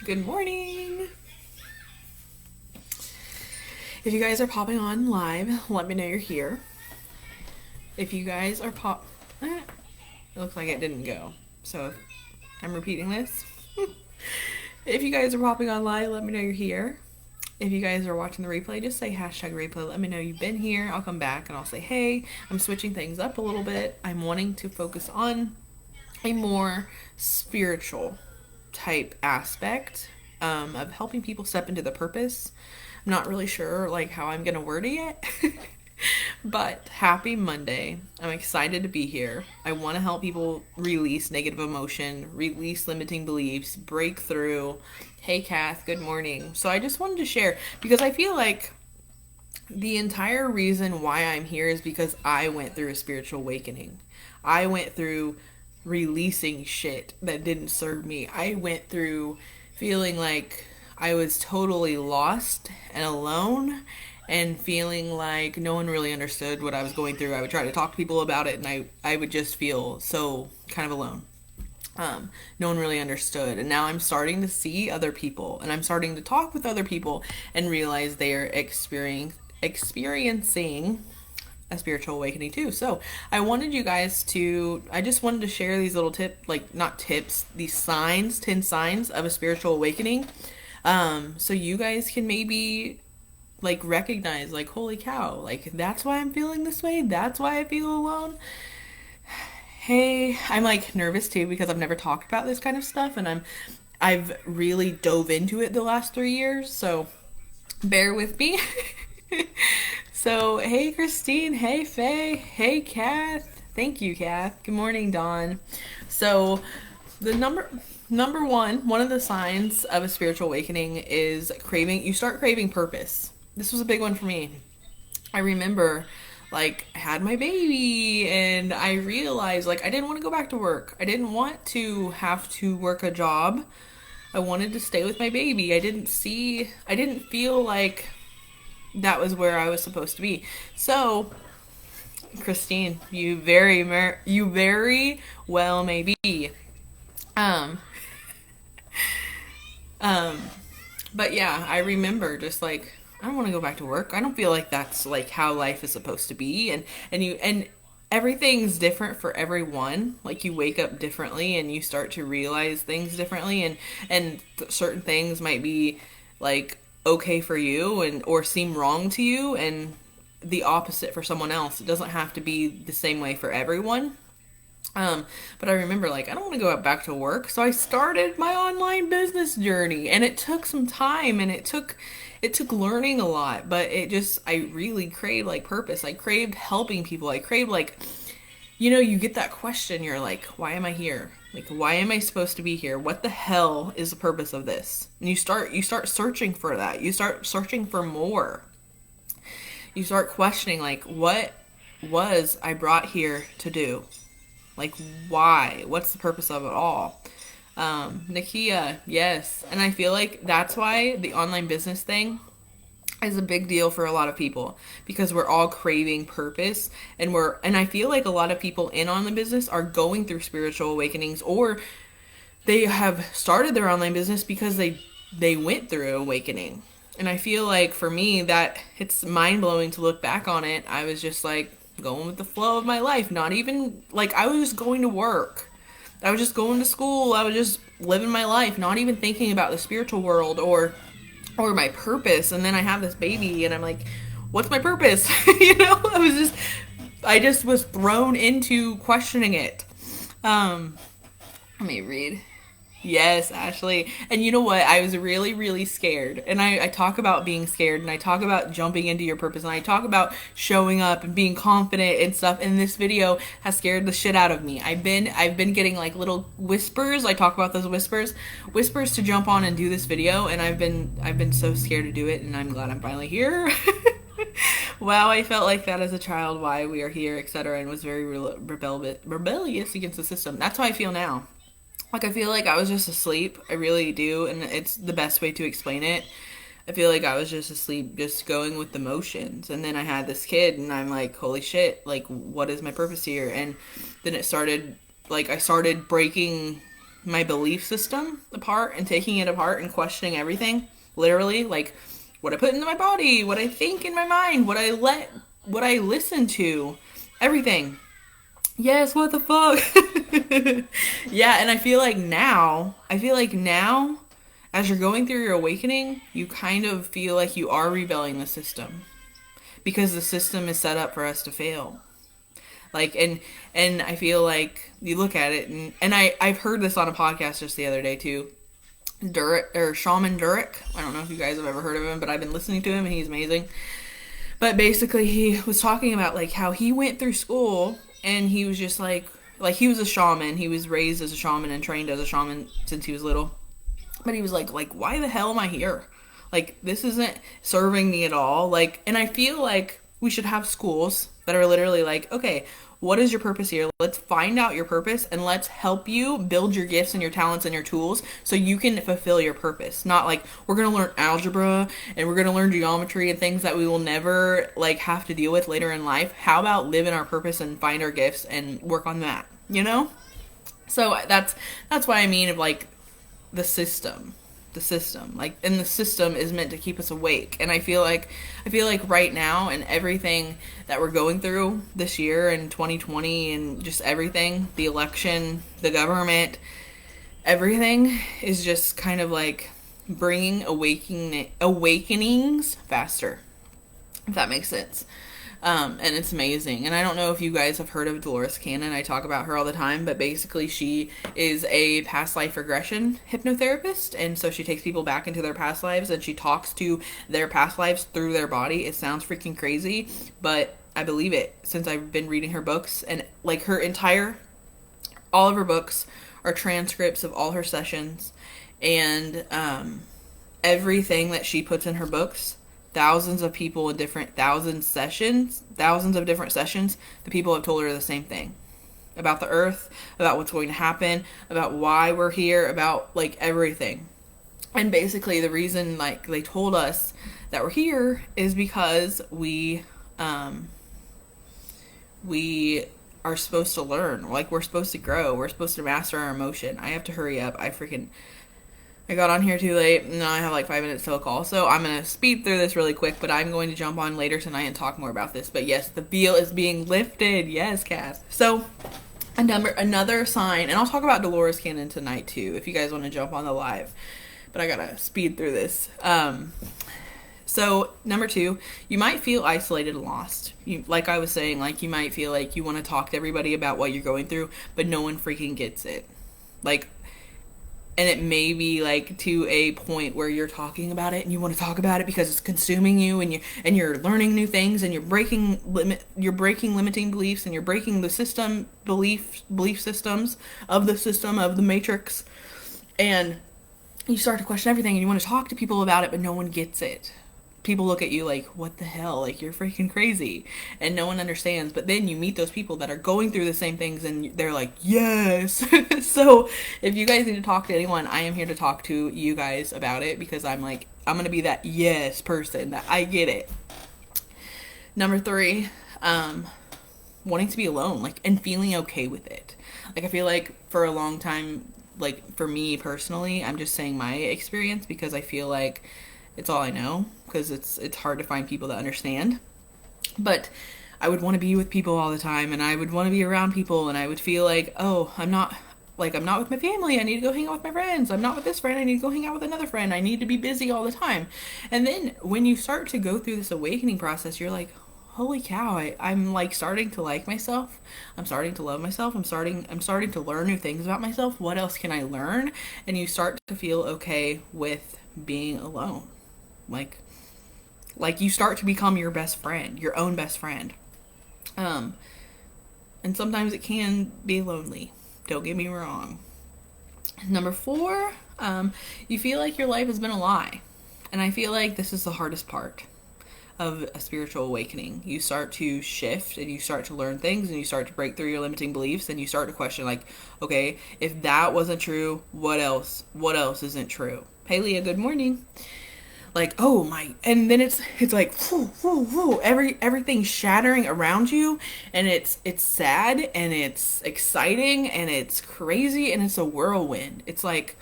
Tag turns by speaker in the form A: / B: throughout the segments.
A: Good morning. If you guys are popping on live, let me know you're here. If you guys are it looks like it didn't go. So I'm repeating this. If you guys are popping on live, let me know you're here. If you guys are watching the replay, just say hashtag replay. Let me know you've been here. I'll come back and I'll say, hey, I'm switching things up a little bit. I'm wanting to focus on a more spiritual type aspect of helping people step into the purpose. I'm not really sure like how I'm gonna word it yet. But happy Monday. I'm excited to be here. I want to help people release negative emotion, release limiting beliefs, break through. Hey Kath, good morning. So I just wanted to share because I feel like the entire reason why I'm here is because I went through a spiritual awakening. I went through releasing shit that didn't serve me. I went through feeling like I was totally lost and alone and feeling like no one really understood what I was going through. I would try to talk to people about it and I would just feel so kind of alone. No one really understood. And now I'm starting to see other people and I'm starting to talk with other people and realize they are experiencing a spiritual awakening too. So I just wanted to share these little like not tips, these signs, 10 signs of a spiritual awakening. So you guys can maybe like recognize like, holy cow, like that's why I'm feeling this way. That's why I feel alone. Hey, I'm like nervous too because I've never talked about this kind of stuff and I've really dove into it the last 3 years. So bear with me. So, hey Christine, hey Faye, hey Kath. Thank you, Kath. Good morning, Dawn. So, the number one of the signs of a spiritual awakening is craving. You start craving purpose. This was a big one for me. I remember like I had my baby and I realized like I didn't want to go back to work. I didn't want to have to work a job. I wanted to stay with my baby. I didn't feel like that was where I was supposed to be. So, Christine, you very well may be. Um, um, but yeah, I remember just like I don't want to go back to work. I don't feel like that's like how life is supposed to be, and everything's different for everyone. Like you wake up differently, and you start to realize things differently, and certain things might be like okay for you and or seem wrong to you and the opposite for someone else. It doesn't have to be the same way for everyone. But I remember like I don't want to go back to work, so I started my online business journey, and it took some time, and it took learning a lot, but I really craved like purpose. I craved helping people. I craved like you get that question, you're like, why am I here? Like why am I supposed to be here? What the hell is the purpose of this? And you start searching for that. You start searching for more. You start questioning like what was I brought here to do? Like, why? What's the purpose of it all? Nakia, yes. And I feel like that's why the online business thing is a big deal for a lot of people because we're all craving purpose and I feel like a lot of people in online business are going through spiritual awakenings or they have started their online business because they went through awakening. And I feel like for me that it's mind-blowing to look back on it. I was just like going with the flow of my life, not even like I was just going to work. I was just going to school. I was just living my life, not even thinking about the spiritual world or my purpose. And then I have this baby and I'm like, what's my purpose? I just was thrown into questioning it. Let me read. Yes, Ashley. And you know what? I was really, really scared. And I talk about being scared and I talk about jumping into your purpose and I talk about showing up and being confident and stuff. And this video has scared the shit out of me. I've been getting like little whispers. I talk about those whispers to jump on and do this video. And I've been so scared to do it. And I'm glad I'm finally here. Wow, I felt like that as a child, why we are here, etc. And was very rebellious against the system. That's how I feel now. Like, I feel like I was just asleep. I really do. And it's the best way to explain it. I feel like I was just asleep, just going with the motions. And then I had this kid, and I'm like, holy shit, like, what is my purpose here? And then it started, like, I started breaking my belief system apart and taking it apart and questioning everything. Literally, like what I put into my body, what I think in my mind, what I listen to, everything. Yes, what the fuck? Yeah, and I feel like now, as you're going through your awakening, you kind of feel like you are rebelling the system because the system is set up for us to fail. Like, and I feel like you look at it, and I've heard this on a podcast just the other day too. Durek, or Shaman Durek. I don't know if you guys have ever heard of him, but I've been listening to him and he's amazing. But basically, he was talking about like how he went through school and he was just like he was a shaman. He was raised as a shaman and trained as a shaman since he was little. But he was like why the hell am I here? Like this isn't serving me at all. Like, and I feel like we should have schools that are literally like, okay, what is your purpose here? Let's find out your purpose and let's help you build your gifts and your talents and your tools so you can fulfill your purpose. Not like we're going to learn algebra and we're going to learn geometry and things that we will never like have to deal with later in life. How about live in our purpose and find our gifts and work on that, you know? So that's why I mean of like the system like, and the system is meant to keep us awake. And I feel like right now and everything that we're going through this year and 2020 and just everything, the election, the government, everything is just kind of like bringing awakenings faster, if that makes sense. And it's amazing. And I don't know if you guys have heard of Dolores Cannon. I talk about her all the time, but basically she is a past life regression hypnotherapist. And so she takes people back into their past lives and she talks to their past lives through their body. It sounds freaking crazy, but I believe it since I've been reading her books. And like all of her books are transcripts of all her sessions. And everything that she puts in her books, thousands of people in thousands of different sessions, the people have told her the same thing about the earth, about what's going to happen, about why we're here, about like everything. And basically the reason like they told us that we're here is because we are supposed to learn, like we're supposed to grow, we're supposed to master our emotion. I have to hurry up. I got on here too late, and I have like 5 minutes till a call, so I'm going to speed through this really quick, but I'm going to jump on later tonight and talk more about this. But yes, the veil is being lifted. Yes, Cass. So, another sign, and I'll talk about Dolores Cannon tonight too, if you guys want to jump on the live, but I got to speed through this. So, number 2, you might feel isolated and lost. Like I was saying, like you might feel like you want to talk to everybody about what you're going through, but no one freaking gets it. Like, and it may be like to a point where you're talking about it and you want to talk about it because it's consuming you, and you're learning new things and you're breaking limiting beliefs and you're breaking the belief systems of the matrix, and you start to question everything and you want to talk to people about it, but no one gets it. People look at you like, what the hell? Like, you're freaking crazy. And no one understands. But then you meet those people that are going through the same things and they're like, yes. So if you guys need to talk to anyone, I am here to talk to you guys about it, because I'm going to be that yes person, that I get it. Number 3, wanting to be alone, like, and feeling okay with it. Like, I feel like for a long time, like, for me personally, I'm just saying my experience because I feel like it's all I know, because it's hard to find people that understand. But I would want to be with people all the time, and I would want to be around people, and I would feel like, oh, I'm not with my family, I need to go hang out with my friends. I'm not with this friend, I need to go hang out with another friend. I need to be busy all the time. And then when you start to go through this awakening process, you're like, holy cow, I'm like starting to like myself. I'm starting to love myself. I'm starting to learn new things about myself. What else can I learn? And you start to feel okay with being alone. Like you start to become your best friend, your own best friend. And sometimes it can be lonely. Don't get me wrong. Number 4, you feel like your life has been a lie. And I feel like this is the hardest part of a spiritual awakening. You start to shift and you start to learn things and you start to break through your limiting beliefs and you start to question, like, okay, if that wasn't true, what else? What else isn't true? Hey, Leah, good morning. like, oh my, and then it's like whoo, whoo, whoo, everything's shattering around you, and it's sad and it's exciting and it's crazy and it's a whirlwind. It's like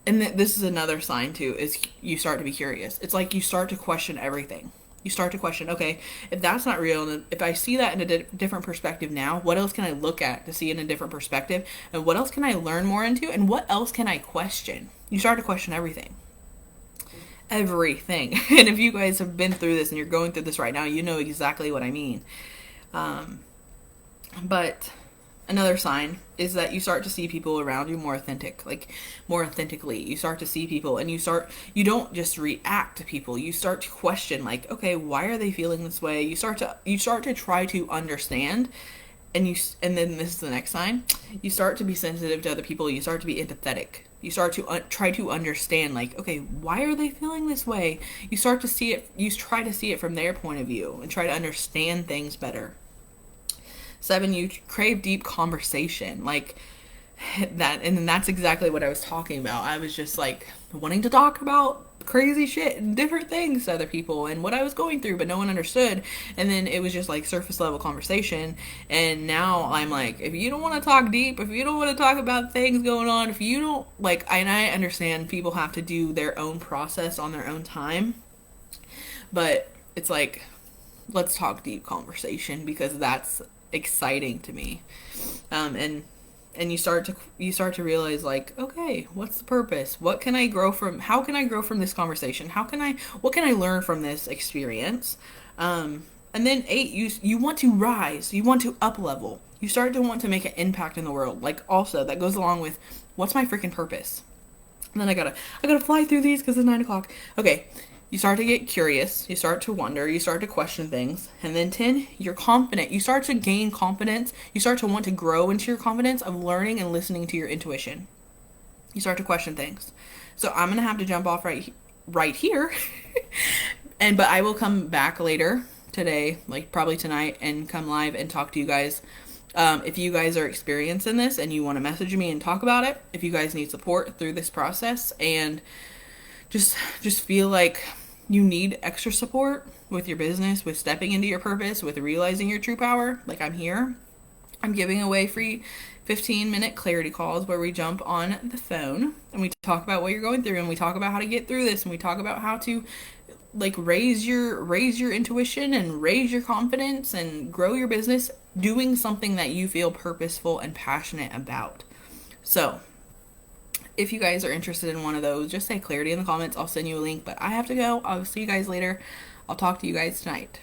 A: and this is another sign too, is you start to be curious. It's like you start to question everything. You start to question, okay, if that's not real, and if I see that in a different perspective now, what else can I look at to see in a different perspective, and what else can I learn more into, and what else can I question? You start to question everything. Everything. And if you guys have been through this and you're going through this right now, you know exactly what I mean. But another sign is that you start to see people around you more authentic, like more authentically. You start to see people, and you don't just react to people. You start to question, like, okay, why are they feeling this way? You start to try to understand, and then this is the next sign. You start to be sensitive to other people. You start to be empathetic. You start to try to understand, like, okay, why are they feeling this way? You start to see it. You try to see it from their point of view and try to understand things better. 7, you crave deep conversation, like that, and that's exactly what I was talking about. I was just like wanting to talk about crazy shit and different things to other people and what I was going through, but no one understood. And then it was just like surface level conversation. And now I'm like, if you don't want to talk deep, if you don't want to talk about things going on, if you don't like, and I understand people have to do their own process on their own time, but it's like, let's talk deep conversation, because that's exciting to me. And you start to realize, like, okay, what's the purpose? What can I grow from? How can I grow from this conversation? What can I learn from this experience? And then 8, you want to rise. You want to up level. You start to want to make an impact in the world. Like, also that goes along with, what's my freaking purpose? And then I gotta fly through these because it's 9 o'clock. Okay. You start to get curious, you start to wonder, you start to question things. And then 10, you're confident. You start to gain confidence. You start to want to grow into your confidence of learning and listening to your intuition. You start to question things. So I'm going to have to jump off right here. But I will come back later today, like probably tonight, and come live and talk to you guys. If you guys are experiencing this and you want to message me and talk about it, if you guys need support through this process, and just feel like you need extra support with your business, with stepping into your purpose, with realizing your true power, like, I'm here. I'm giving away free 15-minute clarity calls where we jump on the phone and we talk about what you're going through, and we talk about how to get through this, and we talk about how to, like, raise your intuition and raise your confidence and grow your business doing something that you feel purposeful and passionate about. So if you guys are interested in one of those, just say clarity in the comments. I'll send you a link, but I have to go. I'll see you guys later. I'll talk to you guys tonight.